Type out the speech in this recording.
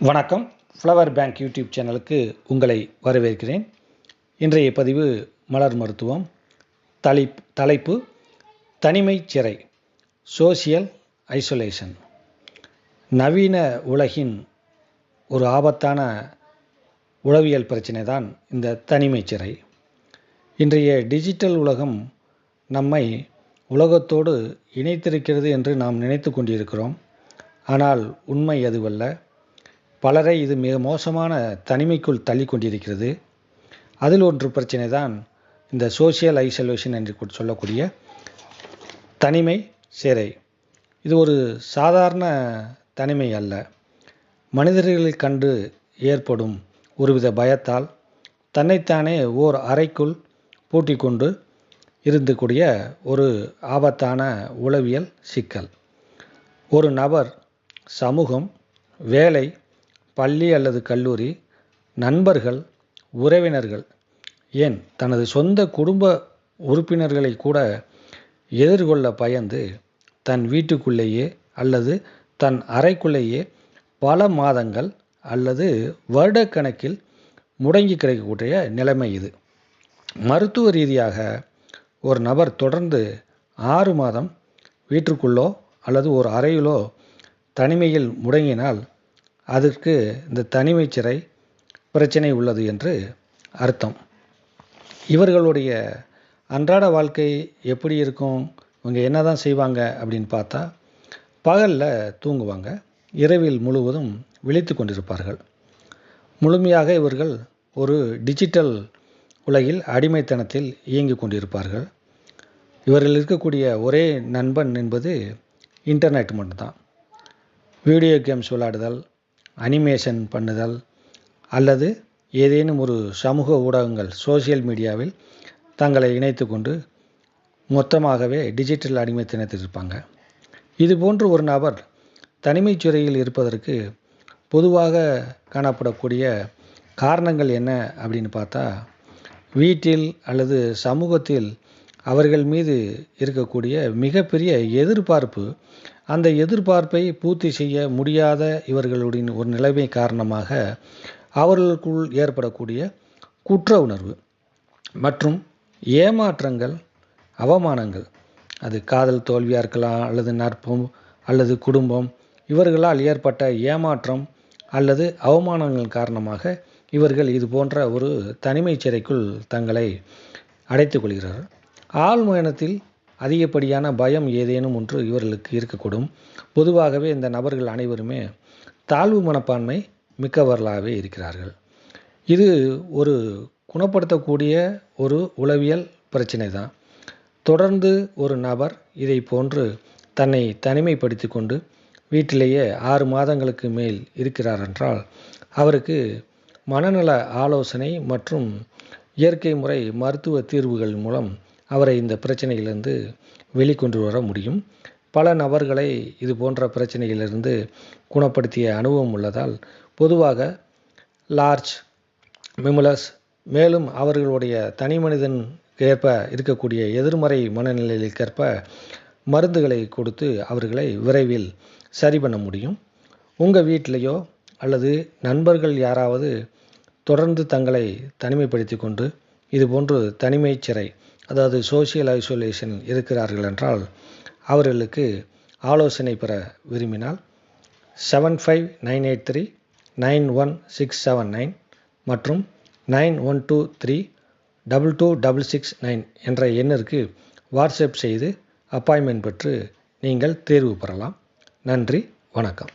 வணக்கம். Flower bank YouTube சேனலுக்கு உங்களை வரவேற்கிறேன். இன்றைய பதிவு மலர் மருத்துவம். தலைப்பு தனிமை சிறை, சோசியல் ஐசோலேஷன். நவீன உலகின் ஒரு ஆபத்தான உளவியல் பிரச்சனை தான் இந்த தனிமை சிறை. இன்றைய டிஜிட்டல் உலகம் நம்மை உலகத்தோடு இணைத்திருக்கிறது என்று நாம் நினைத்து கொண்டிருக்கிறோம். ஆனால் உண்மை அதுவல்ல. பலரை இது மிக மோசமான தனிமைக்குள் தள்ளி கொண்டிருக்கிறது. அதில் ஒன்று பிரச்சனை தான் இந்த சோசியல் ஐசோலேஷன் என்று சொல்லக்கூடிய தனிமை சிறை. இது ஒரு சாதாரண தனிமை அல்ல. மனிதர்களை கண்டு ஏற்படும் ஒருவித பயத்தால் தன்னைத்தானே ஓர் அறைக்குள் பூட்டிக்கொண்டு இருந்தக்கூடிய ஒரு ஆபத்தான உளவியல் சிக்கல். ஒரு நபர், சமூகம், வேலை, பள்ளி அல்லது கல்லூரி, நண்பர்கள், உறவினர்கள், ஏன் தனது சொந்த குடும்ப உறுப்பினர்களை கூட எதிர்கொள்ள பயந்து தன் வீட்டுக்குள்ளேயே அல்லது தன் அறைக்குள்ளேயே பல மாதங்கள் அல்லது வருடக்கணக்கில் முடங்கி கிடைக்கக்கூடிய நிலைமை இது. மருத்துவ ரீதியாக ஒரு நபர் தொடர்ந்து 6 மாதம் வீட்டிற்குள்ளோ அல்லது ஒரு அறையிலோ தனிமையில் முடங்கினால் அதற்கு இந்த தனிமை சிறை பிரச்சனை உள்ளது என்று அர்த்தம். இவர்களுடைய அன்றாட வாழ்க்கை எப்படி இருக்கும்? இவங்க என்ன தான் செய்வாங்க அப்படின்னு பார்த்தா, பகலில் தூங்குவாங்க, இரவில் முழுவதும் விழித்து கொண்டிருப்பார்கள். முழுமையாக இவர்கள் ஒரு டிஜிட்டல் உலகில் அடிமைத்தனத்தில் இயங்கி கொண்டிருப்பார்கள். இவர்கள் இருக்கக்கூடிய ஒரே நண்பன் என்பது இன்டர்நெட் மட்டும்தான். வீடியோ கேம்ஸ் விளையாடுதல், அனிமேஷன் பண்ணுதல் அல்லது ஏதேனும் ஒரு சமூக ஊடகங்கள், சோசியல் மீடியாவில் தங்களை இணைத்து கொண்டு மொத்தமாகவே டிஜிட்டல் அடிமைத்தனத்தில் இருப்பாங்க. இது போன்று ஒரு நபர் தனிமைச் சிறையில் இருப்பதற்கு பொதுவாக காணப்படக்கூடிய காரணங்கள் என்ன அப்படின்னு பார்த்தா, வீட்டில் அல்லது சமூகத்தில் அவர்கள் மீது இருக்கக்கூடிய மிகப்பெரிய எதிர்பார்ப்பு, அந்த எதிர்பார்ப்பை பூர்த்தி செய்ய முடியாத இவர்களுடைய ஒரு நிலைமை காரணமாக அவர்களுக்குள் ஏற்படக்கூடிய குற்ற உணர்வு மற்றும் ஏமாற்றங்கள், அவமானங்கள், அது காதல் தோல்வியாக இருக்கலாம் அல்லது நட்பும் அல்லது குடும்பம், இவர்களால் ஏற்பட்ட ஏமாற்றம் அல்லது அவமானங்கள் காரணமாக இவர்கள் இது போன்ற ஒரு தனிமை சிறைக்குள் தங்களை அடைத்துக் கொள்கிறார்கள். ஆழ்மனத்தில் அதிகப்படியான பயம் ஏதேனும் ஒன்று இவர்களுக்கு இருக்கக்கூடும். பொதுவாகவே இந்த நபர்கள் அனைவருமே தாழ்வு மனப்பான்மை மிக்கவர்களாகவே இருக்கிறார்கள். இது ஒரு குணப்படுத்தக்கூடிய ஒரு உளவியல் பிரச்சனை தான். தொடர்ந்து ஒரு நபர் இதை போன்று தன்னை தனிமைப்படுத்தி கொண்டு வீட்டிலேயே 6 மாதங்களுக்கு மேல் இருக்கிறார் என்றால் அவருக்கு மனநல ஆலோசனை மற்றும் இயற்கை முறை மருத்துவ தீர்வுகள் மூலம் அவரை இந்த பிரச்சனையிலிருந்து வெளிக்கொண்டு வர முடியும். பல நபர்களை இது போன்ற பிரச்சனையிலிருந்து குணப்படுத்திய அனுபவம் உள்ளதால் பொதுவாக லார்ஜ் மிமுலஸ், மேலும் அவர்களுடைய தனி மனிதனுக்கேற்ப இருக்கக்கூடிய எதிர்மறை மனநிலையிற்கேற்ப மருந்துகளை கொடுத்து அவர்களை விரைவில் சரி பண்ண முடியும். உங்கள் வீட்டிலையோ அல்லது நண்பர்கள் யாராவது தொடர்ந்து தங்களை தனிமைப்படுத்தி கொண்டு இதுபோன்று தனிமை சிறை, அதாவது சோசியல் ஐசோலேஷன் இருக்கிறார்கள் என்றால் அவர்களுக்கு ஆலோசனை பெற விரும்பினால் 7598391679 மற்றும் 9123226669 என்ற எண்ணிற்கு வாட்ஸ்அப் செய்து அப்பாயின்மெண்ட் பெற்று நீங்கள் தேர்வு பெறலாம். நன்றி, வணக்கம்.